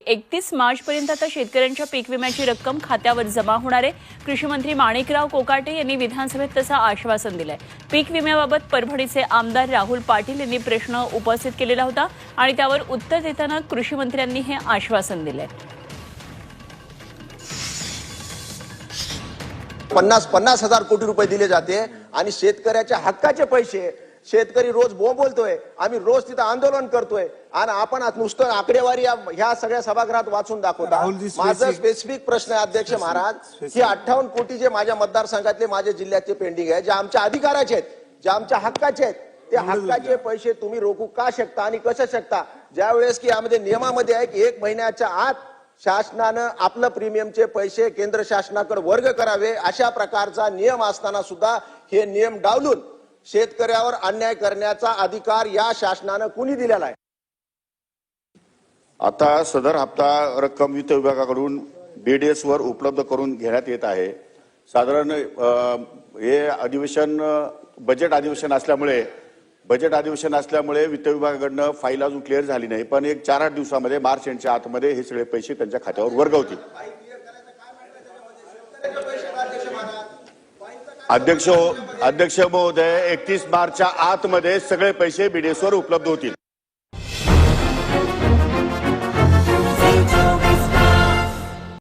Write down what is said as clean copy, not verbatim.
31 मार्चपर्यंत आता शेतकऱ्यांच्या पीक विम्याची रक्कम खात्यावर जमा होणार आहे। कृषी मंत्री माणिकराव कोकाटे यांनी विधानसभेत तसं आश्वासन दिलंय। पीक विम्याबाबत परभणीचे आमदार राहुल पाटील यांनी प्रश्न उपस्थित केलेला होता आणि त्यावर उत्तर देताना कृषी मंत्र्यांनी हे आश्वासन दिलंय। 50,000 कोटी रुपये दिले जाते आणि शेतकऱ्याच्या हक्काचे पैसे शेतकरी रोज बोलतोय, आम्ही रोज तिथं आंदोलन करतोय आणि आपण आज नुसतं आकडेवारी ह्या सगळ्या सभागृहात वाचून दाखवता। माझा स्पेसिफिक प्रश्न आहे अध्यक्ष महाराज, की 58 कोटी जे माझ्या मतदारसंघातले माझ्या जिल्ह्याचे पेंडिंग आहे, जे आमच्या अधिकाराचे आहेत, जे आमच्या हक्काचे आहेत, ते हक्काचे पैसे तुम्ही रोखू का शकता आणि कसं शकता? ज्यावेळेस की यामध्ये नियमामध्ये आहे की 1 महिन्याच्या आत शासनानं आपलं प्रीमियमचे पैसे केंद्र शासनाकडे वर्ग करावे, अशा प्रकारचा नियम असताना सुद्धा हे नियम डावलून शेतकऱ्यावर अन्याय करण्याचा अधिकार या शासनानं कुणी दिलेला आहे? आता सदर हप्ता रक्कम वित्त विभागाकडून BDS वर उपलब्ध करून घेण्यात येत आहे। साधारण हे अधिवेशन बजेट अधिवेशन असल्यामुळे वित्त विभागाकडून फाईल अजून क्लिअर झाली नाही, पण एक 4-8 दिवसामध्ये मार्च एंडच्या आतमध्ये हे सगळे पैसे त्यांच्या खात्यावर वर्ग होतील। अध्यक्ष महोदय, 31 मार्चच्या आतमध्ये सगळे पैसे BDS वर उपलब्ध होतील।